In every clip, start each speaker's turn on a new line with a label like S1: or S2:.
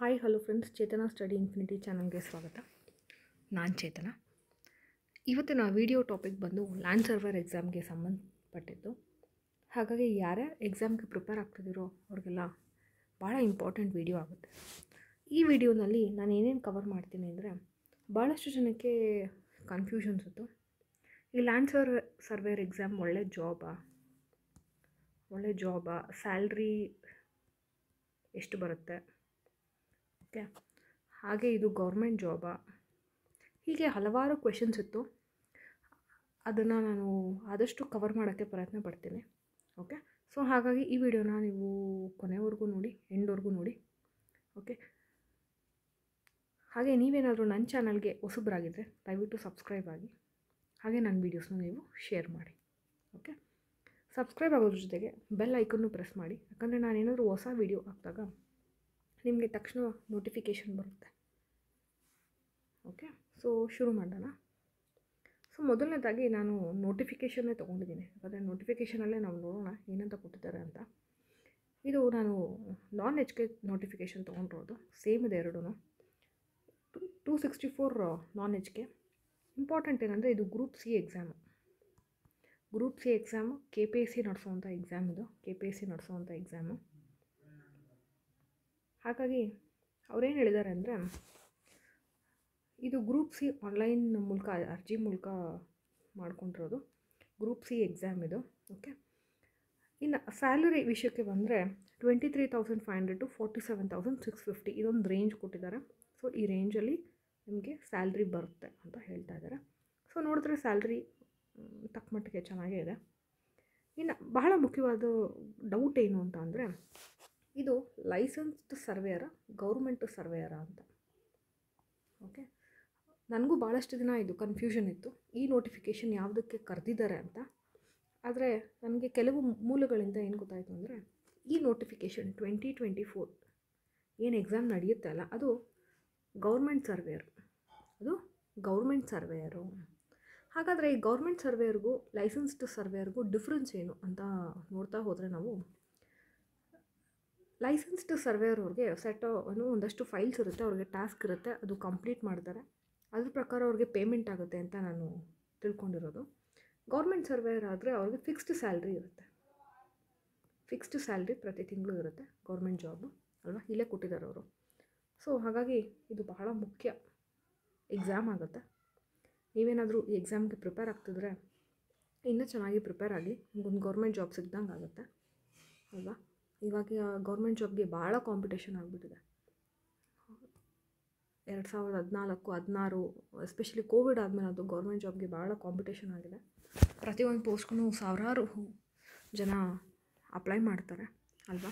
S1: Hi hello friends, ಚೇತನ study infinity ಚಾನಲ್ಗೆ ಸ್ವಾಗತ. ನಾನು ಚೇತನ. ಇವತ್ತಿನ ವಿಡಿಯೋ ಟಾಪಿಕ್ ಬಂದು ಲ್ಯಾಂಡ್ ಸರ್ವರ್ ಎಕ್ಸಾಮ್ಗೆ ಸಂಬಂಧಪಟ್ಟಿದ್ದು. ಹಾಗಾಗಿ ಯಾರೇ ಎಕ್ಸಾಮ್ಗೆ ಪ್ರಿಪೇರ್ ಆಗ್ತಿದ್ದೀರೋ ಅವ್ರಿಗೆಲ್ಲ ಭಾಳ ಇಂಪಾರ್ಟೆಂಟ್ ವಿಡಿಯೋ ಆಗುತ್ತೆ. ಈ ವಿಡಿಯೋನಲ್ಲಿ ನಾನು ಏನೇನು ಕವರ್ ಮಾಡ್ತೀನಿ ಅಂದರೆ, ಭಾಳಷ್ಟು ಜನಕ್ಕೆ ಕನ್ಫ್ಯೂಷನ್ಸ್ ಇತ್ತು. ಈ ಲ್ಯಾಂಡ್ ಸರ್ವೇರ್ ಎಕ್ಸಾಮ್ ಒಳ್ಳೆ ಜಾಬಾ, ಸ್ಯಾಲ್ರಿ ಎಷ್ಟು ಬರುತ್ತೆ, ಓಕೆ, ಹಾಗೆ ಇದು ಗೌರ್ಮೆಂಟ್ ಜಾಬಾ, ಹೀಗೆ ಹಲವಾರು ಕ್ವೆಶನ್ಸ್ ಇತ್ತು. ಅದನ್ನು ನಾನು ಆದಷ್ಟು ಕವರ್ ಮಾಡೋಕ್ಕೆ ಪ್ರಯತ್ನ ಪಡ್ತೀನಿ. ಓಕೆ, ಸೊ ಹಾಗಾಗಿ ಈ ವಿಡಿಯೋನ ನೀವು ಕೊನೆವರೆಗೂ ನೋಡಿ, ಎಂಡ್ವರೆಗೂ ನೋಡಿ. ಓಕೆ, ಹಾಗೆ ನೀವೇನಾದರೂ ನನ್ನ ಚಾನಲ್ಗೆ ಹೊಸಬರಾಗಿದ್ದರೆ ದಯವಿಟ್ಟು ಸಬ್ಸ್ಕ್ರೈಬ್ ಆಗಿ, ಹಾಗೆ ನನ್ನ ವೀಡಿಯೋಸ್ನ ನೀವು ಶೇರ್ ಮಾಡಿ. ಓಕೆ, ಸಬ್ಸ್ಕ್ರೈಬ್ ಆಗೋದ್ರ ಜೊತೆಗೆ ಬೆಲ್ ಐಕನ್ನು ಪ್ರೆಸ್ ಮಾಡಿ, ಯಾಕಂದರೆ ನಾನೇನಾದರೂ ಹೊಸ ವೀಡಿಯೋ ಹಾಕಿದಾಗ ನಿಮಗೆ ತಕ್ಷಣ ನೋಟಿಫಿಕೇಷನ್ ಬರುತ್ತೆ. ಓಕೆ, ಸೊ ಶುರು ಮಾಡೋಣ. ಸೊ ಮೊದಲನೇದಾಗಿ ನಾನು ನೋಟಿಫಿಕೇಷನ್ನೇ ತೊಗೊಂಡಿದ್ದೀನಿ. ಯಾಕಂದರೆ ನೋಟಿಫಿಕೇಷನಲ್ಲೇ ನಾವು ನೋಡೋಣ ಏನಂತ ಕೊಟ್ಟಿದ್ದಾರೆ ಅಂತ. ಇದು ನಾನು non-HK ನೋಟಿಫಿಕೇಷನ್ ತೊಗೊಂಡಿರೋದು. ಸೇಮ್ ಇದೆ ಎರಡೂ. 264 non-HK. ಇಂಪಾರ್ಟೆಂಟ್ ಏನಂದರೆ ಇದು ಗ್ರೂಪ್ ಸಿ ಎಕ್ಸಾಮು. KPSC ನಡೆಸೋವಂಥ ಎಕ್ಸಾಮ್ ಇದು. KPSC ನಡೆಸೋವಂಥ ಎಕ್ಸಾಮು. ಹಾಗಾಗಿ ಅವ್ರೇನು ಹೇಳಿದ್ದಾರೆ ಅಂದರೆ, ಇದು ಗ್ರೂಪ್ ಸಿ ಆನ್ಲೈನ್ ಮೂಲಕ, ಅರ್ಜಿ ಮೂಲಕ ಮಾಡ್ಕೊಂಡಿರೋದು ಗ್ರೂಪ್ ಸಿ ಎಕ್ಸಾಮ್ ಇದು. ಓಕೆ, ಇನ್ನು ಸ್ಯಾಲರಿ ವಿಷಯಕ್ಕೆ ಬಂದರೆ 23,500 to 47,650 ಇದೊಂದು ರೇಂಜ್ ಕೊಟ್ಟಿದ್ದಾರೆ. ಸೊ ಈ ರೇಂಜಲ್ಲಿ ನಿಮಗೆ ಸ್ಯಾಲ್ರಿ ಬರುತ್ತೆ ಅಂತ ಹೇಳ್ತಾ ಇದ್ದಾರೆ. ಸೊ ನೋಡಿದ್ರೆ ಸ್ಯಾಲ್ರಿ ತಕ್ಕ ಮಟ್ಟಿಗೆ ಚೆನ್ನಾಗೇ ಇದೆ. ಇನ್ನು ಬಹಳ ಮುಖ್ಯವಾದ ಡೌಟ್ ಏನು ಅಂತ ಅಂದರೆ, ಇದು ಲೈಸೆನ್ಸ್ಡ್ ಸರ್ವೇಯರ, ಗೌರ್ಮೆಂಟ್ ಸರ್ವೇಯರ ಅಂತ. ಓಕೆ, ನನಗೂ ಭಾಳಷ್ಟು ದಿನ ಇದು ಕನ್ಫ್ಯೂಷನ್ ಇತ್ತು, ಈ ನೋಟಿಫಿಕೇಷನ್ ಯಾವುದಕ್ಕೆ ಕರೆದಿದ್ದಾರೆ ಅಂತ. ಆದರೆ ನನಗೆ ಕೆಲವು ಮೂಲಗಳಿಂದ ಏನು ಗೊತ್ತಾಯಿತು ಅಂದರೆ, ಈ ನೋಟಿಫಿಕೇಷನ್ 2024 ಏನು ಎಕ್ಸಾಮ್ ನಡೆಯುತ್ತೆ ಅಲ್ಲ, ಅದು ಗೌರ್ಮೆಂಟ್ ಸರ್ವೇಯರು. ಹಾಗಾದರೆ ಈ ಗೌರ್ಮೆಂಟ್ ಸರ್ವೇಯರ್ಗೂ ಲೈಸೆನ್ಸ್ಡ್ ಸರ್ವೇಯರ್ಗೂ ಡಿಫ್ರೆನ್ಸ್ ಏನು ಅಂತ ನೋಡ್ತಾ ಹೋದರೆ, ನಾವು ಲೈಸೆನ್ಸ್ಡ್ ಸರ್ವೇಯರ್ ಅವ್ರಿಗೆ ಒಂದಷ್ಟು ಫೈಲ್ಸ್ ಇರುತ್ತೆ, ಅವ್ರಿಗೆ ಟಾಸ್ಕ್ ಇರುತ್ತೆ, ಅದು ಕಂಪ್ಲೀಟ್ ಮಾಡ್ತಾರೆ, ಅದ್ರ ಪ್ರಕಾರ ಅವ್ರಿಗೆ ಪೇಮೆಂಟ್ ಆಗುತ್ತೆ ಅಂತ ನಾನು ತಿಳ್ಕೊಂಡಿರೋದು. ಗೌರ್ಮೆಂಟ್ ಸರ್ವೇಯರ್ ಆದರೆ ಅವ್ರಿಗೆ ಫಿಕ್ಸ್ಡ್ ಸ್ಯಾಲ್ರಿ ಇರುತ್ತೆ. ಫಿಕ್ಸ್ಡ್ ಸ್ಯಾಲ್ರಿ ಪ್ರತಿ ತಿಂಗಳು ಇರುತ್ತೆ. ಗೌರ್ಮೆಂಟ್ ಜಾಬು ಅಲ್ವಾ, ಇಲ್ಲೇ ಕೊಟ್ಟಿದ್ದಾರೆ ಅವರು. ಸೊ ಹಾಗಾಗಿ ಇದು ಬಹಳ ಮುಖ್ಯ ಎಕ್ಸಾಮ್ ಆಗುತ್ತೆ. ನೀವೇನಾದರೂ ಈ ಎಕ್ಸಾಮ್ಗೆ ಪ್ರಿಪೇರ್ ಆಗ್ತಿದ್ರೆ ಇನ್ನೂ ಚೆನ್ನಾಗಿ ಪ್ರಿಪೇರ್ ಆಗಿ, ನಿಮ್ಗೊಂದು ಗೌರ್ಮೆಂಟ್ ಜಾಬ್ ಸಿಗ್ದಂಗೆ ಆಗುತ್ತೆ ಅಲ್ವಾ. ಇವಾಗ ಗೌರ್ಮೆಂಟ್ ಜಾಬ್ಗೆ ಭಾಳ ಕಾಂಪಿಟೇಷನ್ ಆಗಿಬಿಟ್ಟಿದೆ. 2014-16 ಎಸ್ಪೆಷಲಿ ಕೋವಿಡ್ ಆದಮೇಲೆ ಅದು ಗೌರ್ಮೆಂಟ್ ಜಾಬ್ಗೆ ಭಾಳ ಕಾಂಪಿಟೇಷನ್ ಆಗಿದೆ. ಪ್ರತಿಯೊಂದು ಪೋಸ್ಟ್ಗೂ ಸಾವಿರಾರು ಜನ ಅಪ್ಲೈ ಮಾಡ್ತಾರೆ ಅಲ್ವಾ.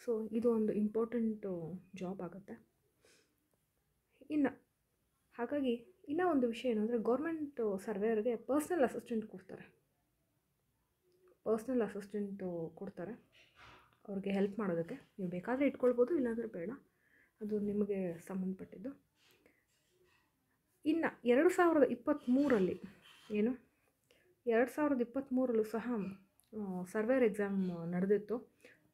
S1: ಸೊ ಇದು ಒಂದು ಇಂಪಾರ್ಟೆಂಟು ಜಾಬ್ ಆಗುತ್ತೆ. ಹಾಗಾಗಿ ಇನ್ನೂ ಒಂದು ವಿಷಯ ಏನಂದರೆ, ಗೌರ್ಮೆಂಟ್ ಸರ್ವೇಯರ್ಗೆ ಪರ್ಸ್ನಲ್ ಅಸಿಸ್ಟೆಂಟ್ ಕೊಡ್ತಾರೆ ಅವ್ರಿಗೆ ಹೆಲ್ಪ್ ಮಾಡೋದಕ್ಕೆ. ನೀವು ಬೇಕಾದರೆ ಇಟ್ಕೊಳ್ಬೋದು, ಇಲ್ಲಾಂದರೆ ಬೇಡ, ಅದು ನಿಮಗೆ ಸಂಬಂಧಪಟ್ಟಿದ್ದು. ಇನ್ನು 2023 ಸಹ ಸರ್ವೇಯರ್ ಎಕ್ಸಾಮ್ ನಡೆದಿತ್ತು.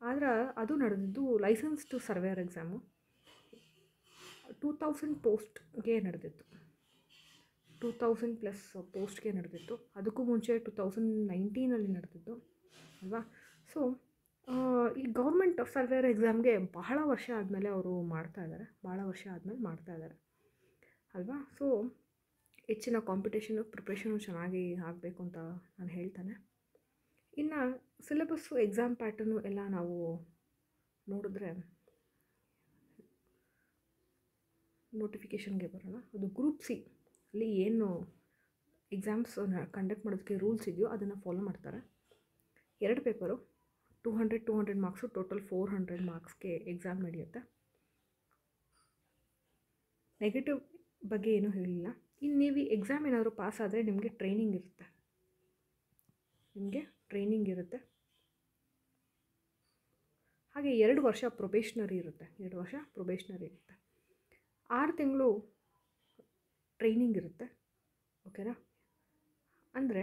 S1: ಆದರೆ ಅದು ನಡೆದಿದ್ದು ಲೈಸೆನ್ಸ್ಡ್ ಸರ್ವೇಯರ್ ಎಕ್ಸಾಮು. 2000 ಪೋಸ್ಟ್ಗೆ ನಡೆದಿತ್ತು. 2000+ ಪೋಸ್ಟ್ಗೆ ನಡೆದಿತ್ತು. ಅದಕ್ಕೂ ಮುಂಚೆ 2019 ನಡೆದಿದ್ದು ಅಲ್ವಾ. ಸೊ ಈ ಗೌರ್ಮೆಂಟ್ ಸರ್ವೇಯರ್ ಎಕ್ಸಾಮ್ಗೆ ಬಹಳ ವರ್ಷ ಆದಮೇಲೆ ಅವರು ಮಾಡ್ತಾ ಇದ್ದಾರೆ ಅಲ್ವಾ. ಸೊ ಹೆಚ್ಚಿನ ಕಾಂಪಿಟೇಷನು, ಪ್ರಿಪ್ರೇಷನು ಚೆನ್ನಾಗಿ ಆಗಬೇಕು ಅಂತ ನಾನು ಹೇಳ್ತಾನೆ. ಇನ್ನು ಸಿಲೆಬಸ್ಸು, ಎಕ್ಸಾಮ್ ಪ್ಯಾಟರ್ನು ಎಲ್ಲ ನಾವು ನೋಡಿದ್ರೆ, ನೋಟಿಫಿಕೇಷನ್ಗೆ ಬರೋಣ. ಅದು ಗ್ರೂಪ್ ಸಿ ಅಲ್ಲಿ ಏನು ಎಕ್ಸಾಮ್ಸ್ ಕಂಡಕ್ಟ್ ಮಾಡೋದಕ್ಕೆ ರೂಲ್ಸ್ ಇದೆಯೋ ಅದನ್ನು ಫಾಲೋ ಮಾಡ್ತಾರೆ. 2 ಪೇಪರು, 200 ಮಾರ್ಕ್ಸು, ಟೋಟಲ್ 400 ಮಾರ್ಕ್ಸ್ಗೆ ಎಕ್ಸಾಮ್ ನಡೆಯುತ್ತೆ. ನೆಗೆಟಿವ್ ಬಗ್ಗೆ ಏನೂ ಹೇಳಿಲ್ಲ. ಇನ್ನು ನೀವು ಈ ಎಕ್ಸಾಮ್ ಏನಾದರೂ ಪಾಸ್ ಆದರೆ ನಿಮಗೆ ಟ್ರೈನಿಂಗ್ ಇರುತ್ತೆ. ಹಾಗೆ 2 ವರ್ಷ ಪ್ರೊಬೇಷನರಿ ಇರುತ್ತೆ. 6 ತಿಂಗಳು ಟ್ರೈನಿಂಗ್ ಇರುತ್ತೆ. ಓಕೆನಾ. ಅಂದರೆ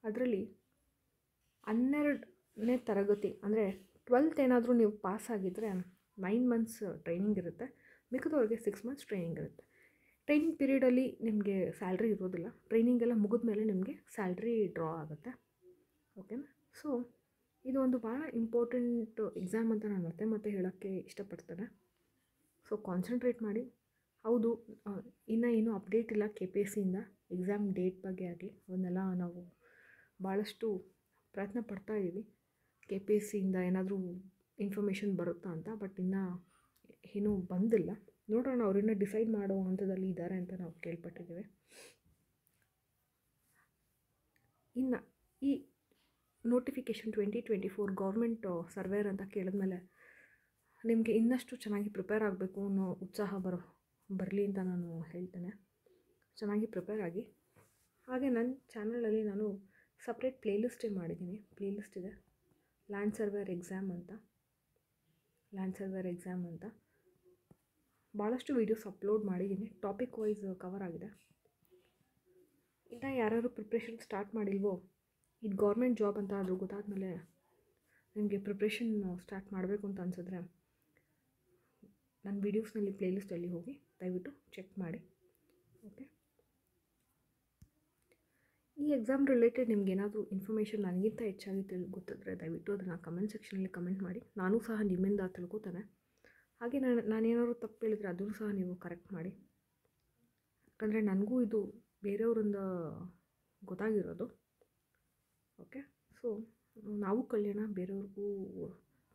S1: ಅದರಲ್ಲಿ 12ನೇ ತರಗತಿ ಅಂದರೆ 12th ಏನಾದರೂ ನೀವು ಪಾಸ್ ಆಗಿದ್ದರೆ 9 months ಟ್ರೈನಿಂಗ್ ಇರುತ್ತೆ. ಮಿಕ್ಕದವ್ರಿಗೆ 6 ಮಂತ್ಸ್ ಟ್ರೈನಿಂಗ್ ಇರುತ್ತೆ. ಟ್ರೈನಿಂಗ್ ಪೀರಿಯಡಲ್ಲಿ ನಿಮಗೆ ಸ್ಯಾಲ್ರಿ ಇರೋದಿಲ್ಲ. ಟ್ರೈನಿಂಗ್ ಎಲ್ಲ ಮುಗಿದ ಮೇಲೆ ನಿಮಗೆ ಸ್ಯಾಲ್ರಿ ಡ್ರಾ ಆಗುತ್ತೆ. ಓಕೆನಾ? ಸೊ ಇದು ಒಂದು ಭಾಳ ಇಂಪಾರ್ಟೆಂಟ್ ಎಕ್ಸಾಮ್ ಅಂತ ನಾನು ಮತ್ತೆ ಹೇಳೋಕ್ಕೆ ಇಷ್ಟಪಡ್ತೇನೆ. ಸೊ ಕಾನ್ಸಂಟ್ರೇಟ್ ಮಾಡಿ. ಹೌದು, ಇನ್ನೂ ಏನೂ ಅಪ್ಡೇಟ್ ಇಲ್ಲ KPSCಯಿಂದ ಎಕ್ಸಾಮ್ ಡೇಟ್ ಬಗ್ಗೆ ಆಗಲಿ, ಅವನ್ನೆಲ್ಲ ನಾವು ಭಾಳಷ್ಟು ಪ್ರಯತ್ನ ಪಡ್ತಾ ಇದ್ದೀವಿ. KPSCಯಿಂದ ಏನಾದರೂ ಇನ್ಫಾರ್ಮೇಷನ್ ಬರುತ್ತಾ ಅಂತ, ಬಟ್ ಇನ್ನೂ ಏನೂ ಬಂದಿಲ್ಲ. ನೋಡೋಣ, ಅವ್ರನ್ನ ಡಿಸೈಡ್ ಮಾಡೋ ಹಂತದಲ್ಲಿ ಇದ್ದಾರೆ ಅಂತ ನಾವು ಕೇಳ್ಪಟ್ಟಿದ್ದೇವೆ. ಇನ್ನು ಈ ನೋಟಿಫಿಕೇಷನ್ 2024 ಗೌರ್ಮೆಂಟ್ ಸರ್ವೇರ್ ಅಂತ ಕೇಳಿದ್ಮೇಲೆ ನಿಮಗೆ ಇನ್ನಷ್ಟು ಚೆನ್ನಾಗಿ ಪ್ರಿಪೇರ್ ಆಗಬೇಕು ಅನ್ನೋ ಉತ್ಸಾಹ ಬರಲಿ ಅಂತ ನಾನು ಹೇಳ್ತೇನೆ. ಚೆನ್ನಾಗಿ ಪ್ರಿಪೇರ್ ಆಗಿ. ಹಾಗೆ ನನ್ನ ಚಾನಲಲ್ಲಿ ನಾನು ಸಪ್ರೇಟ್ ಪ್ಲೇಲಿಸ್ಟೇ ಮಾಡಿದ್ದೀನಿ. ಪ್ಲೇಲಿಸ್ಟ್ ಇದೆ, ಲ್ಯಾಂಡ್ ಸರ್ವೇರ್ ಎಕ್ಸಾಮ್ ಅಂತ ಭಾಳಷ್ಟು ವೀಡಿಯೋಸ್ ಅಪ್ಲೋಡ್ ಮಾಡಿದ್ದೀನಿ. ಟಾಪಿಕ್ ವೈಸ್ ಕವರ್ ಆಗಿದೆ. ಇನ್ನು ಯಾರು ಪ್ರಿಪ್ರೇಷನ್ ಸ್ಟಾರ್ಟ್ ಮಾಡಿಲ್ವೋ, ಇದು ಗೌರ್ಮೆಂಟ್ ಜಾಬ್ ಅಂತ ಅದು ಗೊತ್ತಾದಮೇಲೆ ನಿಮಗೆ ಪ್ರಿಪ್ರೇಷನ್ ಸ್ಟಾರ್ಟ್ ಮಾಡಬೇಕು ಅಂತ ಅನಿಸಿದ್ರೆ ನನ್ನ ವೀಡಿಯೋಸ್ನಲ್ಲಿ ಪ್ಲೇಲಿಸ್ಟಲ್ಲಿ ಹೋಗಿ ದಯವಿಟ್ಟು ಚೆಕ್ ಮಾಡಿ. ಓಕೆ, ಈ ಎಕ್ಸಾಮ್ ರಿಲೇಟೆಡ್ ನಿಮಗೇನಾದರೂ ಇನ್ಫಾರ್ಮೇಷನ್ ನನಗಿಂತ ಹೆಚ್ಚಾಗಿ ಗೊತ್ತಿದ್ರೆ ದಯವಿಟ್ಟು ಅದನ್ನು ಕಮೆಂಟ್ ಸೆಕ್ಷನಲ್ಲಿ ಕಮೆಂಟ್ ಮಾಡಿ. ನಾನೂ ಸಹ ನಿಮ್ಮಿಂದ ತಿಳ್ಕೊತೇನೆ. ಹಾಗೆ ನಾನೇನಾದ್ರು ತಪ್ಪು ಹೇಳಿದರೆ ಅದನ್ನು ಸಹ ನೀವು ಕರೆಕ್ಟ್ ಮಾಡಿ. ಯಾಕಂದರೆ ನನಗೂ ಇದು ಬೇರೆಯವರಿಂದ ಗೊತ್ತಾಗಿರೋದು. ಓಕೆ, ಸೊ ನಾವು ಕಲಿಯೋಣ, ಬೇರೆಯವ್ರಿಗೂ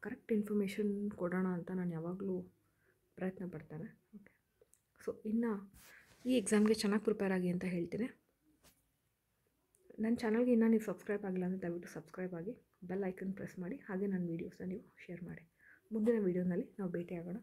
S1: ಕರೆಕ್ಟ್ ಇನ್ಫಾರ್ಮೇಷನ್ ಕೊಡೋಣ ಅಂತ ನಾನು ಯಾವಾಗಲೂ ಪ್ರಯತ್ನ ಪಡ್ತೇನೆ. ಓಕೆ, ಸೊ ಇನ್ನು ಈ ಎಕ್ಸಾಮ್ಗೆ ಚೆನ್ನಾಗಿ ಪ್ರಿಪೇರ್ ಆಗಿ ಅಂತ ಹೇಳ್ತೀನಿ. ನನ್ನ ಚಾನಲ್ಗೆ ಇನ್ನೂ ನೀವು ಸಬ್ಸ್ಕ್ರೈಬ್ ಆಗಿಲ್ಲ ಅಂದರೆ ದಯವಿಟ್ಟು ಸಬ್ಸ್ಕ್ರೈಬ್ ಆಗಿ, ಬೆಲ್ ಐಕನ್ ಪ್ರೆಸ್ ಮಾಡಿ. ಹಾಗೆ ನನ್ನ ವೀಡಿಯೋಸ್ನ ನೀವು ಶೇರ್ ಮಾಡಿ. ಮುಂದಿನ ವೀಡಿಯೋನಲ್ಲಿ ನಾವು ಭೇಟಿಯಾಗೋಣ.